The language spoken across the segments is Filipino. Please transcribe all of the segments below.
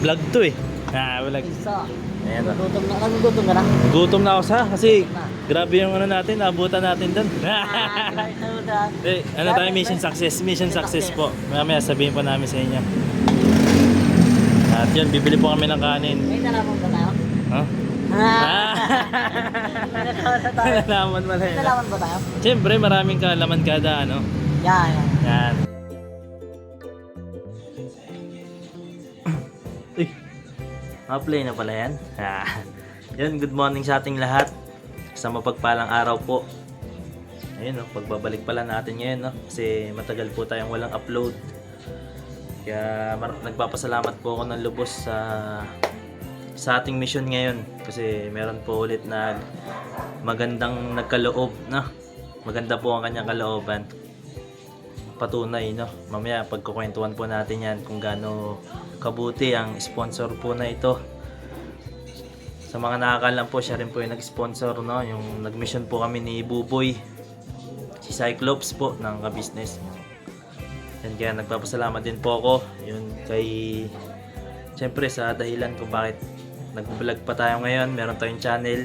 Vlog to eh. Vlog. Isa. Ayan o. Nagugutom ka na? Gutom na ako kasi grabe yung ano natin, abutan natin doon. Ano tayo, mission success. Mission success po. Mamaya sabihin po namin sa inyo. At yun, bibili po kami ng kanin. May nalaman ba tayo? Huh? Nalaman mo na yun. Nalaman ba tayo? Siyempre, maraming kaalaman kada ano. Yan. Yan. Play na pala yan. Yun, good morning sa ating lahat. Sa mapagpalang araw po. Ayun, pagbabalik pala natin ngayon, no? Kasi matagal po tayong walang upload. Kaya nagpapasalamat po ako ng lubos sa ating mission ngayon. Kasi meron po ulit na magandang nagkaloob, no? Maganda po ang kanyang kalooban. Patunay, no? Mamaya pagkukwentuhan po natin yan kung gaano kabuti ang sponsor po na ito. Sa mga nakakalam po, siya rin po yung nag-sponsor, no? Yung nag-mission po kami ni Buboy, si Cyclops po ng ka-business. Yan, kaya nagpapasalamat din po ako yun kay, siyempre sa dahilan kung bakit nag-vlog pa tayo ngayon. Meron tayong channel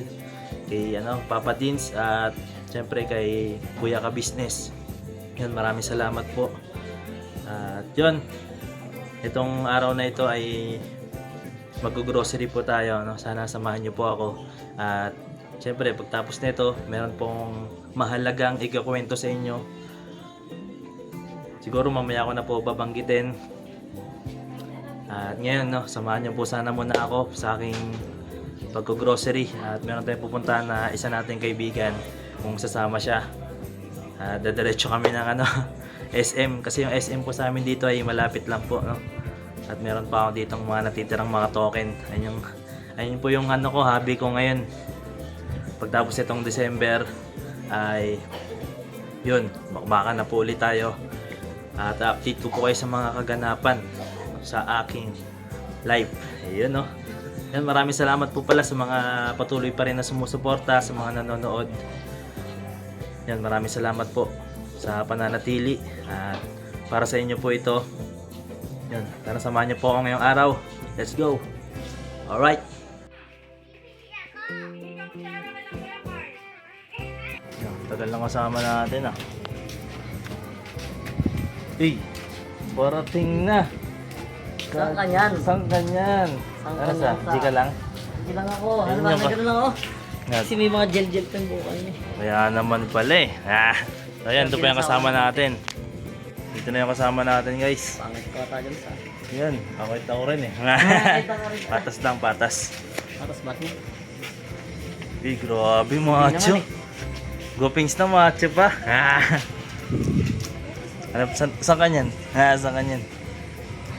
kay Papa Dins at siyempre kay Kuya ka-business. Yun, maraming salamat po. At yun, itong araw na ito ay mag-grocery po tayo, no? Sana samahan niyo po ako. At siyempre pagtapos nito, meron pong mahalagang ikakwento sa inyo. Siguro mamaya ko na po babanggitin. At ngayon, no, samahan niyo po sana muna ako sa aking pag-grocery. At meron tayong pupuntahan na isa nating kaibigan kung sasama siya. Dadiretso kami ng SM, kasi yung SM po sa amin dito ay malapit lang po, no? At meron pa ako ditong mga natitirang mga token. Ayun po yung hobby ko ngayon. Pagtapos itong December ay yun, baka na po ulit tayo. At update ko po kayo sa mga kaganapan sa aking life. Ayun, no? Yan, maraming salamat po pala sa mga patuloy pa rin na sumusuporta, sa mga nanonood. Yan, maraming salamat po sa pananatili. At para sa inyo po ito. Yan, tara samahan niyo po ako ngayong araw. Let's go. Alright. Yan, tagal lang kasama natin ah. Parating na. Saan ka yan? Saan ka yan? Ano sa? Di ka lang? Hindi lang ako. Ayun Ano ba? nga ba? Nagano lang ako. Yan. Kasi may mga gel-gel pang bukan eh. Kaya naman pala eh. So yan, ito pa yung kasama natin. Dito na yung kasama natin, guys. Pangit ko ata dyan sa... Yan, pakita ko rin eh. Patas lang, patas. Tapos ba't mo? Grabe, macho. Gopings na macho pa. Saan ka nyan? Saan ka nyan?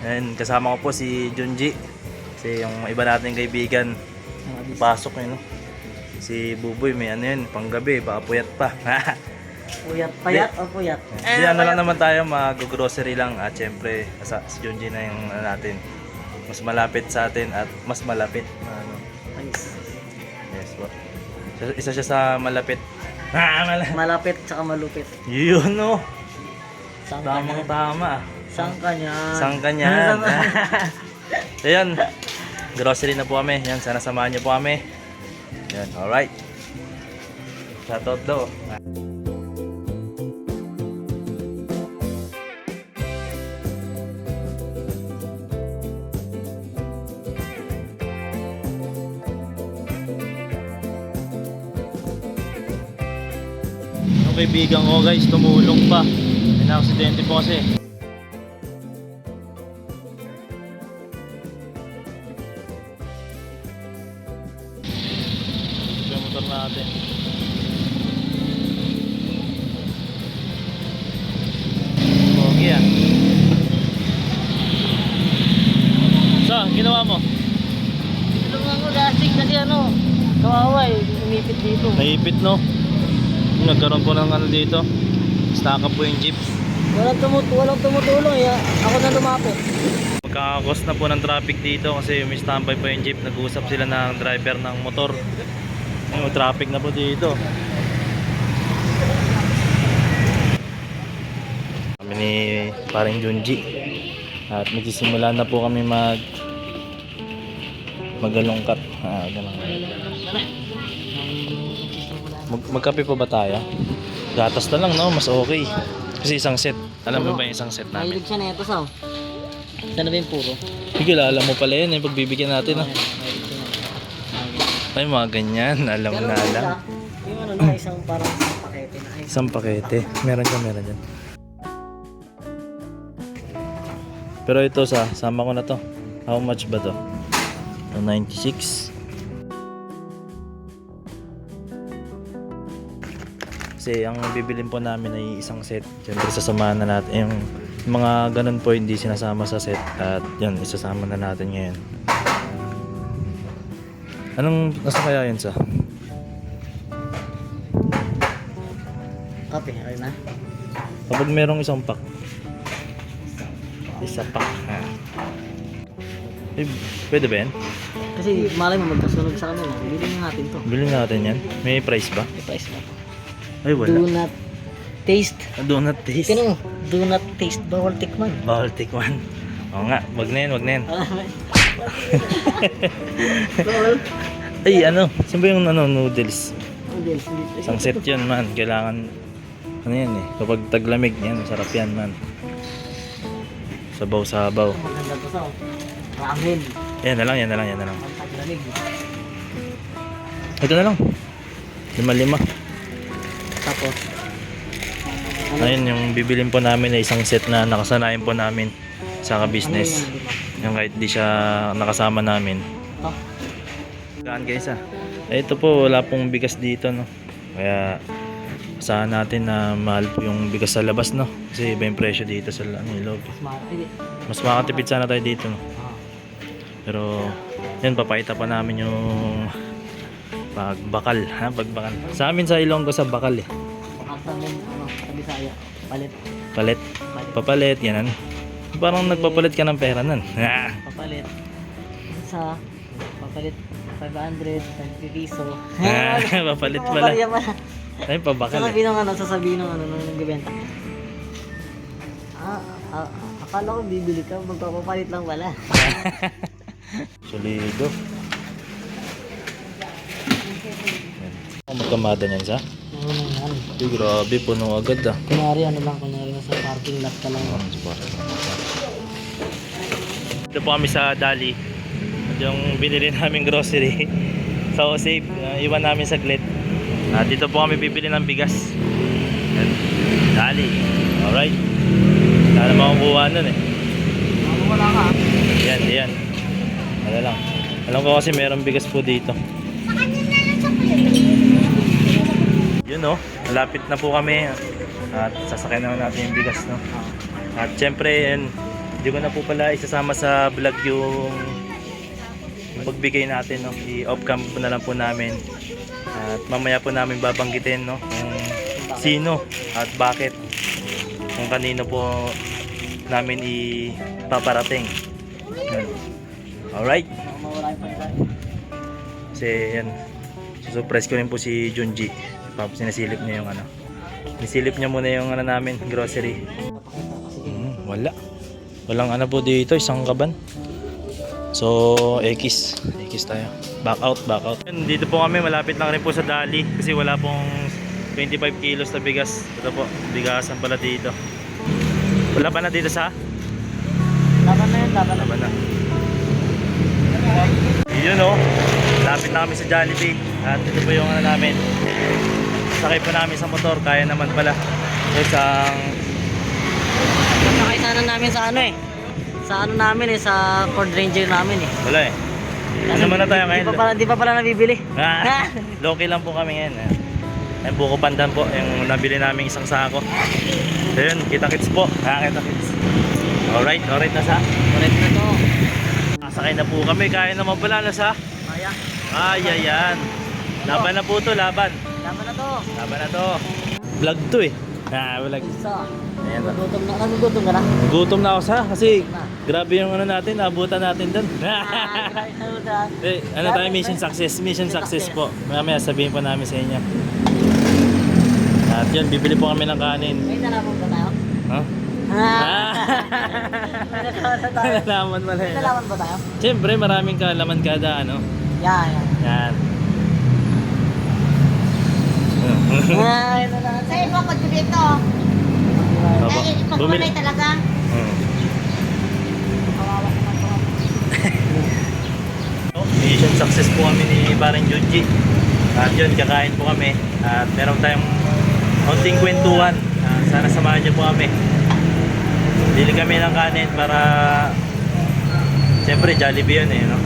Yan, kasama ko po si Junji. Kasi yung iba nating kaibigan, pasok eh, no? Si Buboy, may yun, panggabi, baka puyat pa. Puyat, payat o puyat? Hindi, lang naman tayo, mag-grocery lang. At syempre, si Junji na yung natin. Mas malapit sa atin at mas malapit. Nice. Yes, po. Isa siya sa malapit. Malapit tsaka malupit. Yun, no? Saan ka Tamang yan? tama. Saan ka yan? Saan ka yan? Ayan, grocery na po kami. Yan, sana samahan niyo po kami. Yan, alright. Shoutout daw. Yung kaibigan ko, guys, tumulong pa. May na-aksidente po kasi. Yung motor natin. Pogi ah. So, ginawa mo? Tulungan ko gasig kasi kawawa eh. Umipit dito. Naipit, no? Nagkaroon po ng dito. Stuck up po yung jeep. Walang tumutulong eh. Ako na lumapit. Magkakakos na po ng traffic dito kasi may standby pa yung jeep. Nag-uusap sila ng driver ng motor. May traffic na po dito. Kami ni paring Junji. At magsisimula na po kami Magalongkat. Ganun. Magkape pa ba tayo? Gatas na lang, no? Mas okay. Kasi isang set. Alam mo ba yung isang set namin? Mahilig siya na ito, Saw. Sana ba yung puro? Sige, alam mo pala yun. Yung pagbibigyan natin, no? Mahilig siya na. Ay, mga ganyan. Alam Pero na ano alam. siya, yung ano na, isang parang isang pakete na. Isang pakete. Meron dyan. Pero ito sama ko na to. How much ba to? 96. Kasi ang bibilin po namin ay isang set. Siyempre sasamahan na natin. Yung mga ganun po hindi sinasama sa set. At yan, isasama na natin ngayon. Anong nasa kaya yun sa? Kape, okay na? Kapag merong isang pack. Isa pack. Eh, pwede ba yan? Kasi malay mo magkasunod sa kanila. Bilhin natin to. Bilhin natin yan. May price ba? May price ba? Ay, wala. Do not taste. Do not taste. Kano? Do not taste bawal tikman. Bawal tikman. Oo nga, wag na yan. Ay, saan ba yung noodles? Isang set yun, man. Kailangan, yan eh. Kapag taglamig, yan, masarap yan, man. Sabaw-sabaw. Maganda to, Saw. Ramen. Yan na lang. Ang taglamig. Ito na lang. 5. Tapos, Ayun, yung bibilin po namin na isang set na nakasanayan po namin sa ka-business. ano yun, di ba? Yung kahit di siya nakasama namin. Ito. Gaan guys ito po, wala pong bigas dito, no. Kaya asahan natin na mahal po yung bigas sa labas, no. Kasi iba yung presyo dito sa loob. Smart. Hindi. Mas makatipid sana tayo dito, no. Ah. Pero yun, papakita pa namin yung pagbakal, pagbakal. Sa amin sa Ilonggo sa bakal eh. Baka sa amin, sa Bisaya. Palit. Palit. Papalit, yan. Parang nagpapalit ka ng pera nun. Papalit. Sa papalit 500, 50 piso. Papalit pala. Papalit pala. Ay, pabakal eh. Sasabihin ng nung nagbebenta. Akala ko bibili ka, magpapapalit lang pala. Solido. Magkamada niyan sa? Uy, grabe, puno agad ah. Kunyari nasa parking lot ka lang. Dito po kami sa Dali. Yung binili namin grocery. So safe, iwan namin saglit. Dito po kami bibili ng bigas. Yan. Dali. Alright. Sana makukuha nun eh. Wala ka. Yan. Wala lang. Alam ko kasi merong bigas po dito. Yun no, malapit na po kami. At sasakyan naman natin yung bigas, no. At syempre, hindi ko na po pala isasama sa vlog yung pagbigay natin, no. I-off-cam po na lang po namin. At mamaya po namin babanggitin, no, kung sino at bakit, kung kanino po namin ipaparating. Alright. Mawala yung pagkain. Kasi yan, surprise ko rin po si Junji. Sinasilip niya yung nisilip niya muna yung namin, grocery. Walang po dito, isang kaban. So, X tayo. Back out. Dito po kami, malapit lang rin po sa Dali. Kasi wala pong 25 kilos na bigas. Ito po, bigasan pala dito. Wala pa na dito sa? Laban na yun. Na. Yun o, lapit na kami sa Jollibee. At ito po yung namin. Sakay po namin sa motor, kaya naman pala. Isang... Sakay sana namin sa sa Ford Ranger namin eh. Wala eh. Ano man na tayo ngayon? Di pa pala nabibili. Loki lang po kami ngayon. Ay, buko pandan po, yung nabili namin isang sako. So yun, kita-kits po. Kita-kits. Alright na sa. Correct na to. Sakay na po kami, kaya naman pala na sa. Maya. Ayan. Laban na po to, laban. Laban na to. Vlog to eh. Vlog. Isa. Ayan na. Nagugutom ka na? Gutom na ako sa, kasi grabe yung natin, abutan natin doon. Tayo, mission success po. Mamaya sabihin po namin sa inyo. At yun, bibili po kami ng kanin. May nalabog ba tayo? Ha? May nalaman tayo. Nalaman pala May yun. nalaman ba tayo? Siyempre, maraming kaalaman kada ano. Yan. Yan. Ay, nalaman. Sa iba ko dito. Opo. Dahil ipagpalay talaga. Kawawa naman to. Mission success po kami ni Parang Junji. At yun, kakain po kami. At meron tayong konting kwentuhan. Sana samahan niyo po kami. Bili kami ng kanin para siyempre Jollibee yun eh, no?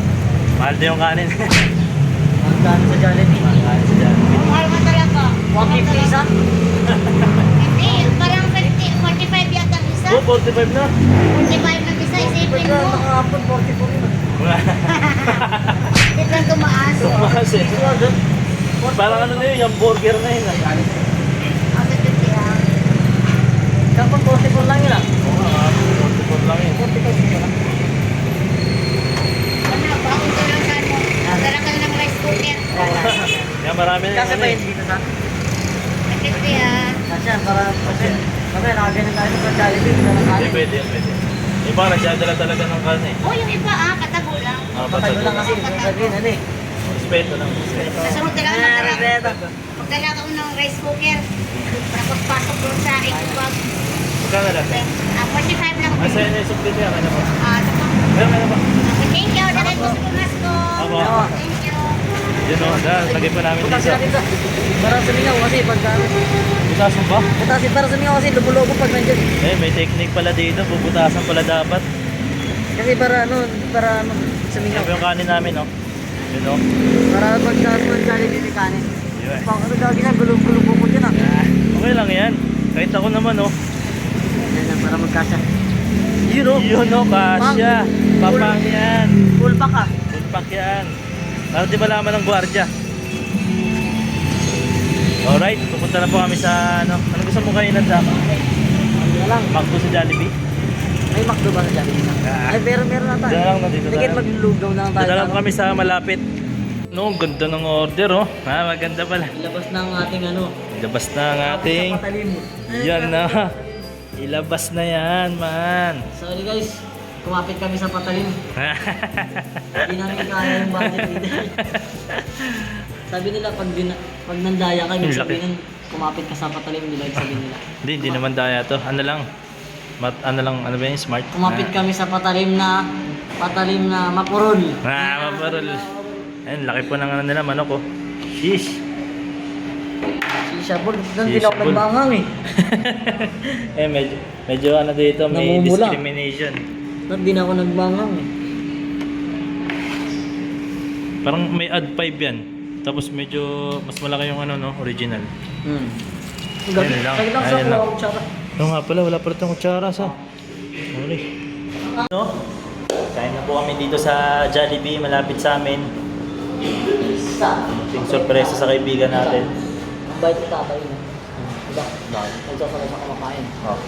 Mahal din yung kanin. Magkano sa Jollibee? Kanin sa Jollibee. Ang mahal mo talaga. 150 isa? Hindi, parang 45 yata ang isa. Oh, 45 na. 45 na isa, isipin Pwede mo. nakakapon, 44 yun. Biglang tumaas. Tumakas eh. Parang ano na yun, yung burger na yun. Ang 50 ah. Kapag 44 lang yun ah. Oo nga, 44 lang yun. 45 lang. Ano, bakit ko lang saan mo? Dala ka na ng rice cooker. Kaya marami na Kasi yun. ba yun dito sa? Ang 50 ah. Kasi para nakaganyan tayo sa Jollibee. Hindi pwede, pwede. Iba, nagdadala talaga ng kanin eh. Oh, yung iba ah, katago lang. Patago lang kasi. Sabihin, ano eh. Respeto lang. Respeto. Kasunod talaga magdala ka ng rice cooker. Tapos pasok doon sa ikubag. Magkano lang? 45 lang. Ay, sa'yo na yung supli niya. Kaya na ba? Ito po. Meron, meron ba? Thank you. Dahil po sa pumas ko. Aba. Thank you. Yun o, lagay pa namin Butasin dito. natin sa. Para sumingaw kasi pagka. Butasan ba? Butasin para sumingaw kasi lumulobo pag nandiyan. Eh, may technique pala dito. Bubutasan pala dapat. Kasi para sumingaw. Ito yung kanin namin, no? Yun o. Para pagka Jollibee may kanin. Yun. Pang ano gagawin na, gulong-gulong po ko dyan ah. Okay lang yan. Kahit ako naman, oh. Yan lang, para magkasya. Yun o. Yun o, kasya. Papang yan. Full pack ah. Fullpack yan. Para di malaman ng gwardiya. Alright, pupunta na po kami sa ano. Ano gusto mo kainan sa Ano na lang. Macdo sa Jollibee? May McDo ba sa Jollibee na? Ah. Ay, pero meron na tayo. Diyan lang na dito Sige, tayo. maglulugaw na lang tayo. Dadala kami sa malapit. No, ganda ng order, oh. Maganda pala. Ilabas na ang ating ano. Ilabas na ang ating... Sa patalim. Yan na. Ilabas na yan, man. Sorry guys, kumapit kami sa patalim. Hindi namin kaya yung budget dito. Sabi nila, pag nandaya ka, ibig Laki. sabihin, kumapit ka sa patalim nila, ibig sabihin nila. Hindi naman daya to. Ano lang? Ano ba yung smart? Kumapit kami sa patalim na mapurol. Maparol. Ayun, laki po ng ano nila, manok, oh. Sheesh. Sisha ball, doon din Sisha ako ball. nagbangang eh. Medyo ano dito, may Namumula. discrimination. Doon din ako nagbangang eh. Parang may add 5 yan. Tapos medyo mas malaki yung ano, no, original. Ayun lang, Kaya lang sa ayun lang. kuha tsara. Oo nga pala, wala pala itong kutsara sa. Sorry. No? Kain na po kami dito sa Jollibee, malapit sa amin. Ting sorpresa sa kaibigan natin. Ang bait ni tatay na. Diba? Nagsasalay sa kumakain. Oh.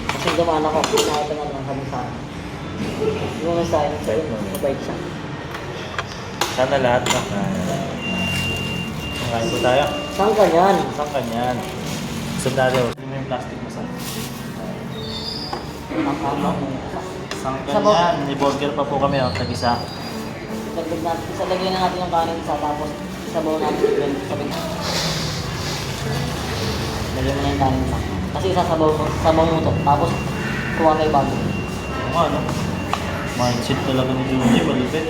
Kasi dumaan ako, nakita nga lang kami sa akin. Yung sa akin, mabait siya. Sana lahat na. Kain po tayo. Saan ka yan? Saan ka niyan? Gusto natin. Hindi mo yung plastic mo saan. Nakama mo. Saan ka Sabaw. niyan? May burger pa po kami, oh, tag-isa. Dagdag natin, lagyan na natin yung kanin sa tapos sabaw natin yung sabi. Lagyan mo na yung kanin sa. Kasi sabaw mo to. Tapos kuha na yung bago. Oo nga, no? Mindset talaga ni Junji, malupit.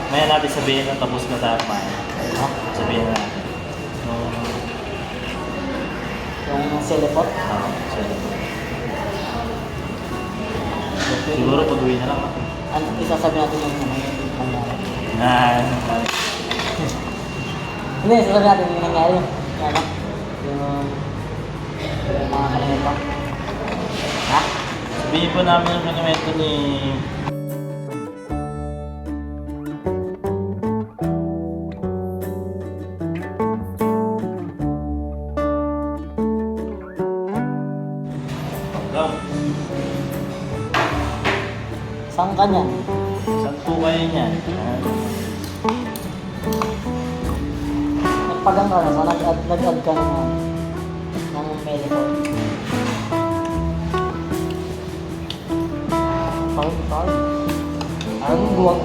Maya natin sabihin na tapos na tayo kumain. Ha? Sabihin na natin. Yung selepot. Siguro pag-uwi na lang. Ano, isasabi natin yung nangyari. Hindi, isasabi natin yung nangyari. Ano? Yung mga kalimeta. Ha? Sabihin po namin ang kanimento ni... Saan ka niyan? Saan po kayo niyan? Nagpagang ka na, so nag-add ka ng Tahu. Ang buwag.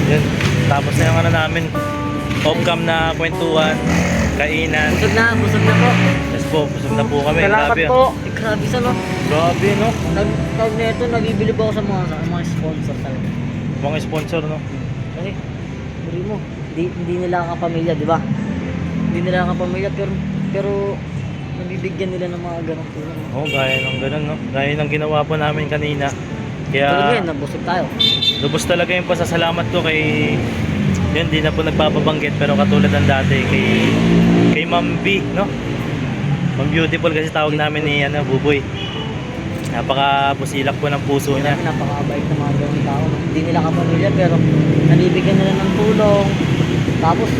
Yun, tapos na yung ano namin, off-cam na kwentuhan, kainan. Busog na po. Yes po, busog na po kami. Salamat Grabe, po. Grabe sa no. Grabe, no? Tawag na ito, nabibilib ako sa mga sponsor talaga. Mga sponsor, no? Kasi, buri mo, hindi nila kapamilya, di ba? Hindi nila kapamilya, pero nabibigyan nila ng mga ganong tulong. Oo, gaya ng ganun, no? Gaya ng ginawa po namin kanina. Pero Kaya, ngayon, nabusog tayo. lubos talaga yung pasasalamat ko kay... Yun, di na po nagpapabanggit, pero katulad ng dati, kay Ma'am B, no? Ma'am Beautiful kasi tawag namin ni Buboy. Napaka-busilak po ng puso niya. Napakabait ng mga ganong tao. Hindi nila kapamilya, pero nabibigyan nila ng tulong. Tapos,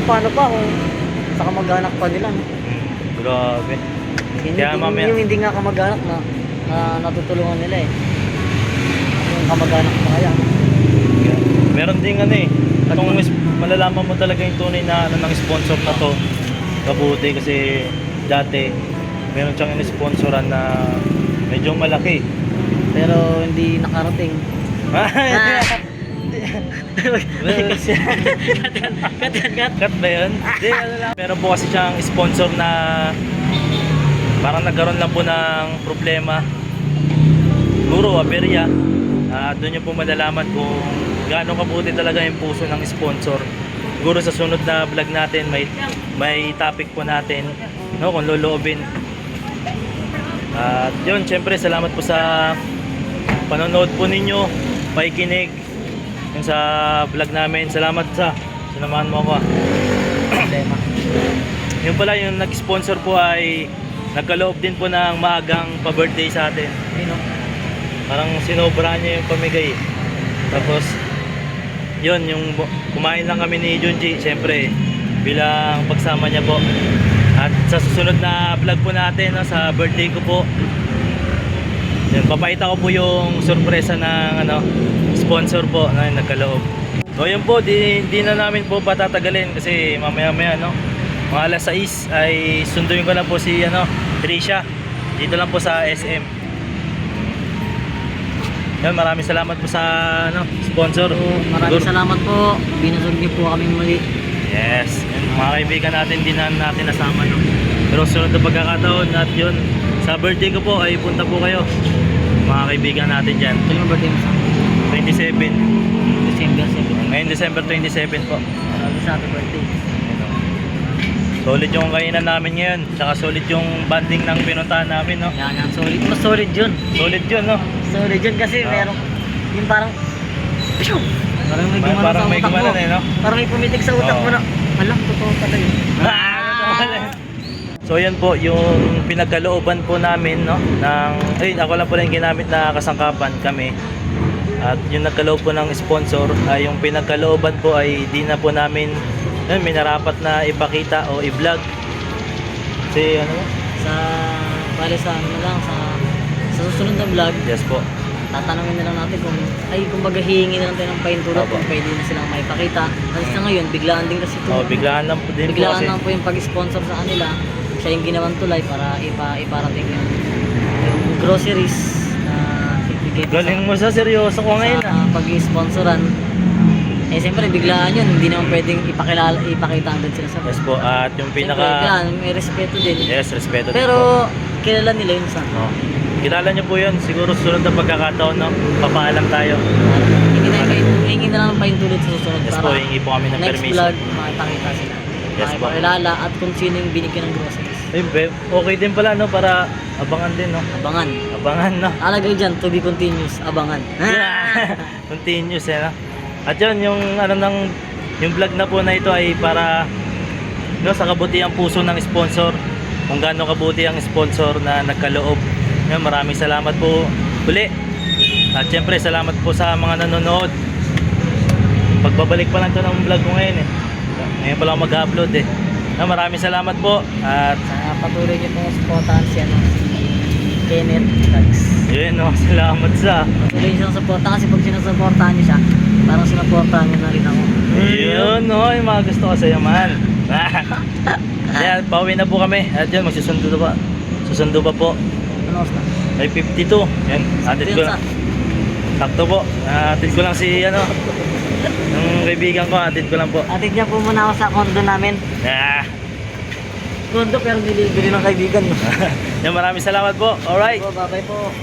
paano pa kung sa kamag-anak pa nila, no? Grabe. Kaya mamaya- Yung hindi nga kamag-anak na natutulungan nila eh. Yung kamag-anak pa kaya. Meron ding itong malalaman mo talaga yung tunay na ng sponsor na to. Kabuti kasi dati meron siyang in-sponsoran na medyo malaki. Pero hindi nakarating. Cut ba yun? Hindi, ano lang. Meron po kasi siyang sponsor na parang nagkaroon lang po ng problema. Siguro, aberya. Doon niyo po malalaman kung gaano kabuti talaga yung puso ng sponsor. Siguro sa sunod na vlog natin may topic po natin, no, kung loloobin. At yun, syempre salamat po sa panonood po ninyo, pakikinig yung sa vlog namin. Salamat sa sinamahan mo ako. Problema. Yung pala yung nag-sponsor po ay nagkaloob din po ng maagang pa-birthday sa atin. Ayun, no? Parang sinobra niya yung pamigay. Tapos yun, yung kumain lang kami ni Junji, syempre bilang pagsama niya po. At sa susunod na vlog po natin, no, sa birthday ko po, yun, papakita ko po yung sorpresa ng sponsor po na nagkaloob. So yun po, di na namin po patatagalin kasi mamaya no, mga alas 6 ay sunduin ko na po si Trisha dito lang po sa SM. Yan, maraming salamat po sa sponsor. So, maraming salamat po. Binusog niyo po kami muli. Yes, yan, mga kaibigan natin din na natin nasama, no. Pero sunod na pagkakataon at yun, sa birthday ko po ay punta po kayo, mga kaibigan natin dyan. Ito yung birthday mo sa 27. December 7. Ngayon December 27 po. Maraming sa happy birthday. Solid yung kainan namin ngayon, tsaka solid yung banding ng pinuntahan namin, no. Yan, solid. Mas solid yun. Solid yun, no. Solid yun kasi merong yung parang parang may gumana Parang sa may utak mo. gumana, no? Parang may pumitik sa utak mo na. Alam, totoo pala yun. So yan po yung pinagkalooban po namin, no, ako lang po lang ginamit na kasangkapan kami. At yung nagkaloob po ng sponsor, ay yung pinagkalooban po ay di na po namin yun, minarapat na ipakita o i-vlog. Kasi Sa bale sa ano lang sa susunod na vlog, yes po. tatanungin na lang natin kung baga hihingi na lang tayo ng paintulot Opo. kung pwede na silang maipakita. Kasi sa ngayon, biglaan din kasi ito. Biglaan lang po din po Biglaan kasi. lang po yung pag-sponsor sa kanila. Siya yung ginawang tulay para iparating yung groceries na ibigay po Galing mo sa seryoso ko ngayon, sa pag-sponsoran. Eh siyempre biglaan yun, hindi naman pwedeng ipakita agad sila sa Yes po, at yung Siyempre, pinaka... kailangan may respeto din. Yes, respeto din po. Pero kilala nila yun sa No. Kilala niyo po yun, siguro susunod na pagkakataon, no, papaalam tayo. hindi na kayo hingi na lang ng pahintulit sa susunod Yes po, hingi po kami ng next permission. vlog, makita sila. Yes po. Makipakilala at kung sino yung binigyan ng groceries. Ayun, okay din pala no, para abangan din no. Abangan. Abangan no. Alagay dyan, to be continuous. Abangan. Continuous eh no. At yun, yung ano ng yung vlog na po na ito ay para no, sa kabutihan puso ng sponsor. Kung gaano kabuti ang sponsor na nagkaloob. Yun, maraming salamat po uli. At syempre, salamat po sa mga nanonood. Pagbabalik pa lang to ng vlog ko ngayon eh. Ngayon pa lang mag-upload eh. No, maraming salamat po. At Sana patuloy niyo pong supportahan si Kenneth Vlogs. yun no, salamat sa Patuloy niyo siyang supporta kasi pag sinusuportahan niyo siya, parang sinuportahan niyo na rin ako. yun no, yung mga gusto ko sa'yo man. Kaya pauwi na po kami. At yun, magsusundo pa. Susundo pa po. Ano oras na? Ay 52. Yan, atid ko lang. Sakto po. Atid ko lang si ano, yung kaibigan ko, atid ko lang po. Atid niya po muna ako sa condo namin. Ah, Condo pero nilibili ng kaibigan mo. yan, maraming salamat po. Alright. Bye-bye po.